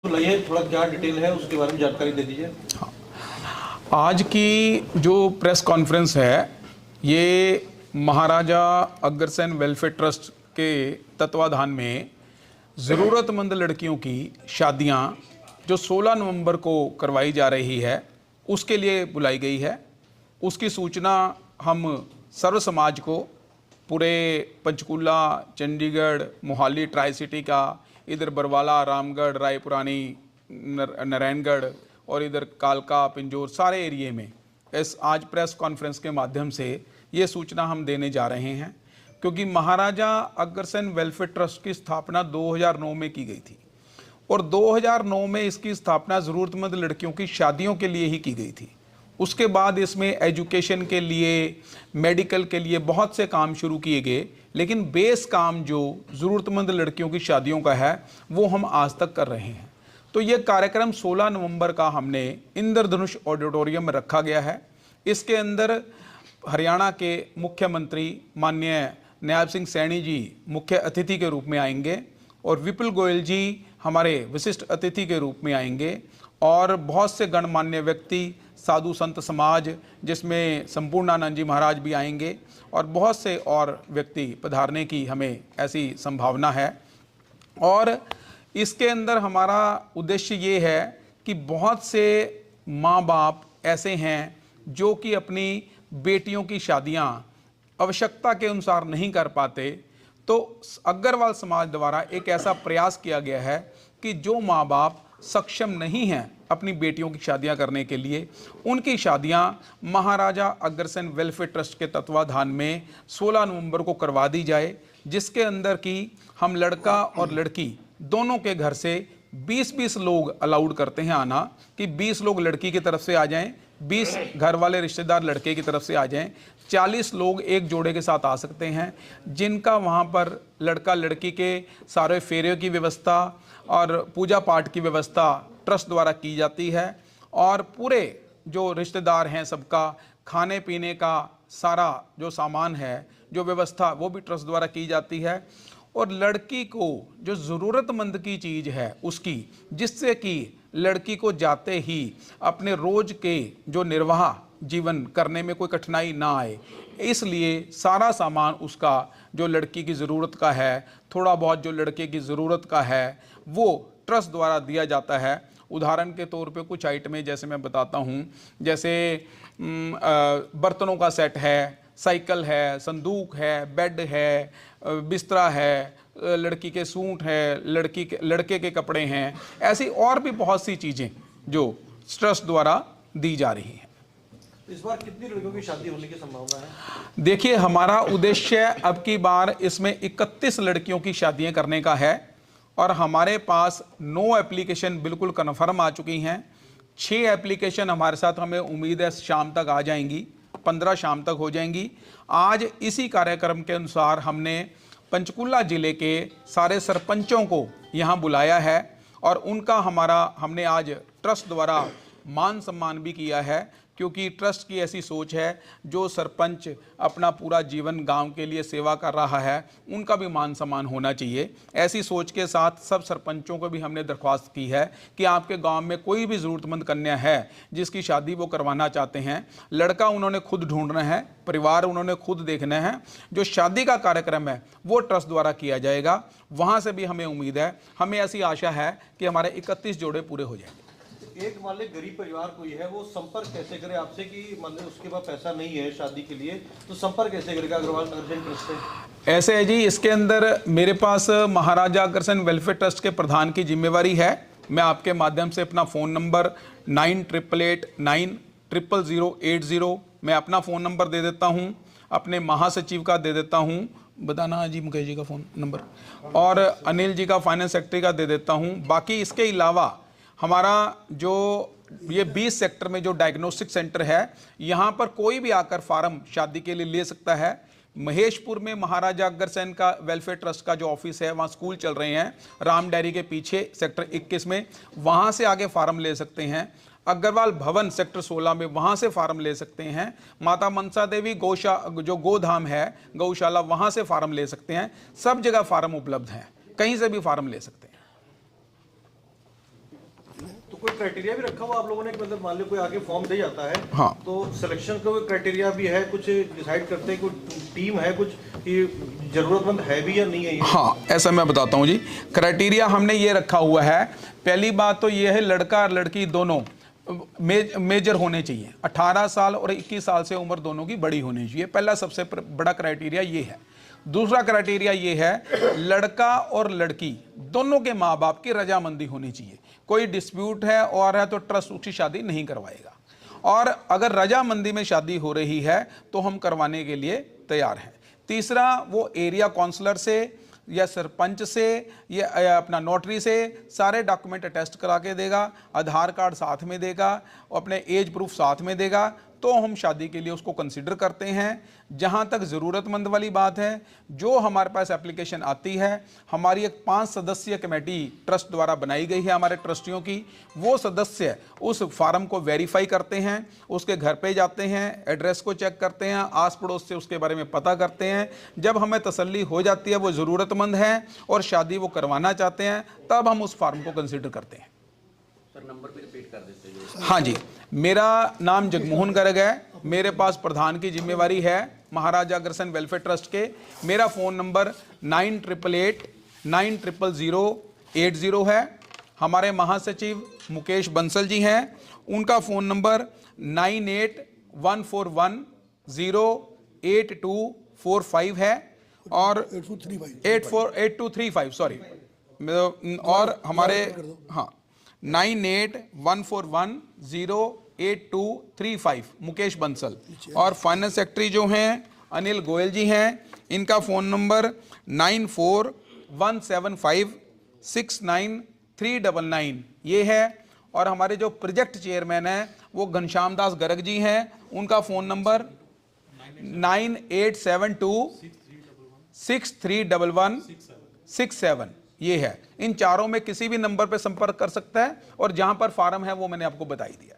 तो लाइए थोड़ा क्या डिटेल है उसके बारे में जानकारी दे दीजिए। आज की जो प्रेस कॉन्फ्रेंस है ये महाराजा अग्रसेन वेलफेयर ट्रस्ट के तत्वाधान में ज़रूरतमंद लड़कियों की शादियां जो 16 नवंबर को करवाई जा रही है उसके लिए बुलाई गई है। उसकी सूचना हम सर्व समाज को, पूरे पंचकूला, चंडीगढ़, मोहाली ट्राई सिटी का, इधर बरवाला, रामगढ़, रायपुरानी, नारायणगढ़ और इधर कालका, पिंजौर, सारे एरिए में इस आज प्रेस कॉन्फ्रेंस के माध्यम से ये सूचना हम देने जा रहे हैं, क्योंकि महाराजा अग्रसेन वेलफेयर ट्रस्ट की स्थापना 2009 में की गई थी और 2009 में इसकी स्थापना ज़रूरतमंद लड़कियों की शादियों के लिए ही की गई थी। उसके बाद इसमें एजुकेशन के लिए, मेडिकल के लिए बहुत से काम शुरू किए गए, लेकिन बेस काम जो ज़रूरतमंद लड़कियों की शादियों का है वो हम आज तक कर रहे हैं। तो ये कार्यक्रम 16 नवंबर का हमने इंद्रधनुष ऑडिटोरियम में रखा गया है। इसके अंदर हरियाणा के मुख्यमंत्री माननीय नायब सिंह सैनी जी मुख्य अतिथि के रूप में आएंगे और विपुल गोयल जी हमारे विशिष्ट अतिथि के रूप में आएंगे और बहुत से गणमान्य व्यक्ति, साधु संत समाज, जिसमें संपूर्णानंद जी महाराज भी आएंगे और बहुत से और व्यक्ति पधारने की हमें ऐसी संभावना है। और इसके अंदर हमारा उद्देश्य ये है कि बहुत से माँ बाप ऐसे हैं जो कि अपनी बेटियों की शादियाँ आवश्यकता के अनुसार नहीं कर पाते, तो अग्रवाल समाज द्वारा एक ऐसा प्रयास किया गया है कि जो माँ बाप सक्षम नहीं हैं अपनी बेटियों की शादियां करने के लिए, उनकी शादियां महाराजा अग्रसेन वेलफेयर ट्रस्ट के तत्वाधान में 16 नवंबर को करवा दी जाए, जिसके अंदर कि हम लड़का और लड़की दोनों के घर से 20-20 लोग अलाउड करते हैं आना, कि 20 लोग लड़की की तरफ से आ जाएं, 20 घर वाले रिश्तेदार लड़के की तरफ से आ जाएं, 40 लोग एक जोड़े के साथ आ सकते हैं, जिनका वहाँ पर लड़का लड़की के सारे फेरे की व्यवस्था और पूजा पाठ की व्यवस्था ट्रस्ट द्वारा की जाती है और पूरे जो रिश्तेदार हैं सबका खाने पीने का सारा जो सामान है, जो व्यवस्था, वो भी ट्रस्ट द्वारा की जाती है। और लड़की को जो ज़रूरतमंद की चीज़ है उसकी, जिससे कि लड़की को जाते ही अपने रोज़ के जो निर्वाह जीवन करने में कोई कठिनाई ना आए, इसलिए सारा सामान उसका जो लड़की की ज़रूरत का है, थोड़ा बहुत जो लड़के की ज़रूरत का है, वो ट्रस्ट द्वारा दिया जाता है। उदाहरण के तौर पे कुछ आइटमें जैसे मैं बताता हूँ, जैसे बर्तनों का सेट है, साइकिल है, संदूक है, बेड है, बिस्तरा है, लड़की के सूट है, लड़के के कपड़े हैं, ऐसी और भी बहुत सी चीज़ें जो ट्रस्ट द्वारा दी जा रही हैं। इस बार कितनी लड़कियों की शादी होने की संभावना है? देखिए, हमारा उद्देश्य अब की बार इसमें 31 लड़कियों की शादियां करने का है और हमारे पास 9 एप्लीकेशन बिल्कुल कन्फर्म आ चुकी हैं। 6 एप्लीकेशन हमारे साथ, हमें उम्मीद है शाम तक आ जाएंगी, 15 शाम तक हो जाएंगी। आज इसी कार्यक्रम के अनुसार हमने पंचकूला ज़िले के सारे सरपंचों को यहाँ बुलाया है और उनका हमने आज ट्रस्ट द्वारा मान सम्मान भी किया है, क्योंकि ट्रस्ट की ऐसी सोच है जो सरपंच अपना पूरा जीवन गांव के लिए सेवा कर रहा है, उनका भी मान सम्मान होना चाहिए। ऐसी सोच के साथ सब सरपंचों को भी हमने दरख्वास्त की है कि आपके गांव में कोई भी ज़रूरतमंद कन्या है जिसकी शादी वो करवाना चाहते हैं, लड़का उन्होंने खुद ढूंढना है, परिवार उन्होंने खुद देखना है, जो शादी का कार्यक्रम है वो ट्रस्ट द्वारा किया जाएगा। वहाँ से भी हमें उम्मीद है, हमें ऐसी आशा है कि हमारे 31 जोड़े पूरे हो जाएंगे। एक मान ली गरीब परिवार कोई है, वो संपर्क कैसे करे आपसे कि मान ली उसके पास पैसा नहीं है शादी के लिए, तो संपर्क कैसे करेगा अग्रवाल अग्रसेन ट्रस्ट से? ऐसे है जी, इसके अंदर मेरे पास महाराजा अग्रसेन वेलफेयर ट्रस्ट के प्रधान की जिम्मेवारी है। मैं आपके माध्यम से अपना फ़ोन नंबर 9888900080 मैं अपना फ़ोन नंबर दे देता हूँ, अपने महासचिव का दे देता हूँ, बताना जी मुकेश जी का फ़ोन नंबर, और अनिल जी का फाइनेंस सेक्रेटरी का दे देता हूँ। बाकी इसके अलावा हमारा जो ये 20 सेक्टर में जो डायग्नोस्टिक सेंटर है, यहाँ पर कोई भी आकर फार्म शादी के लिए ले सकता है। महेशपुर में महाराजा अग्रसेन का वेलफेयर ट्रस्ट का जो ऑफिस है, वहाँ स्कूल चल रहे हैं, राम डेयरी के पीछे सेक्टर 21 में, वहाँ से आगे फार्म ले सकते हैं। अग्रवाल भवन सेक्टर 16 में, वहाँ से फार्म ले सकते हैं। माता मनसा देवी जो गोधाम है, गौशाला, वहाँ से फार्म ले सकते हैं। सब जगह फार्म उपलब्ध हैं, कहीं से भी फार्म ले सकते हैं। कोई क्राइटेरिया भी रखा हुआ आप लोगों ने कि मतलब मान लो कोई आगे फॉर्म दे जाता है, हाँ, तो सिलेक्शन का कोई क्राइटेरिया भी है, कुछ डिसाइड करते हैं, कोई टीम है कुछ कि जरूरतमंद है भी या नहीं है ये? हाँ, ऐसा मैं बताता हूँ जी। क्राइटेरिया हमने ये रखा हुआ है, पहली बात तो ये है लड़का और लड़की दोनों मेजर होने चाहिए, 18 साल और 21 साल से उम्र दोनों की बड़ी होनी चाहिए। पहला सबसे बड़ा क्राइटेरिया ये है। दूसरा क्राइटेरिया ये है लड़का और लड़की दोनों के माँ बाप की रजामंदी होनी चाहिए। कोई डिस्प्यूट है और है तो ट्रस्ट उसकी शादी नहीं करवाएगा, और अगर रजामंदी में शादी हो रही है तो हम करवाने के लिए तैयार हैं। तीसरा, वो एरिया काउंसलर से या सरपंच से या अपना नोटरी से सारे डॉक्यूमेंट अटेस्ट करा के देगा, आधार कार्ड साथ में देगा, अपने एज प्रूफ साथ में देगा, तो हम शादी के लिए उसको कंसीडर करते हैं। जहां तक ज़रूरतमंद वाली बात है, जो हमारे पास एप्लीकेशन आती है, हमारी एक 5 सदस्यीय कमेटी ट्रस्ट द्वारा बनाई गई है हमारे ट्रस्टियों की, वो सदस्य उस फार्म को वेरीफाई करते हैं, उसके घर पे जाते हैं, एड्रेस को चेक करते हैं, आस पड़ोस से उसके बारे में पता करते हैं। जब हमें तसल्ली हो जाती है वो ज़रूरतमंद है और शादी वो करवाना चाहते हैं, तब हम उस फार्म को कंसिडर करते हैं। नंबर पे रिपीट कर देते हैं। हाँ जी, मेरा नाम जगमोहन गर्ग है, मेरे पास प्रधान की जिम्मेवारी है महाराजा अग्रसेन वेलफेयर ट्रस्ट के। मेरा फ़ोन नंबर 9888900080 है। हमारे महासचिव मुकेश बंसल जी हैं, उनका फ़ोन नंबर 9814108245 है और 8235 सॉरी, और हमारे हाँ 9814108235 मुकेश बंसल। और फाइनेंस सेक्रेटरी जो हैं अनिल गोयल जी हैं, इनका फ़ोन नंबर 9417569399 ये है। और हमारे जो प्रोजेक्ट चेयरमैन हैं वो घनश्याम दास गर्ग जी हैं, उनका फ़ोन नंबर 9872631167 ये है। इन चारों में किसी भी नंबर पर संपर्क कर सकता है, और जहां पर फार्म है वो मैंने आपको बताई दिया।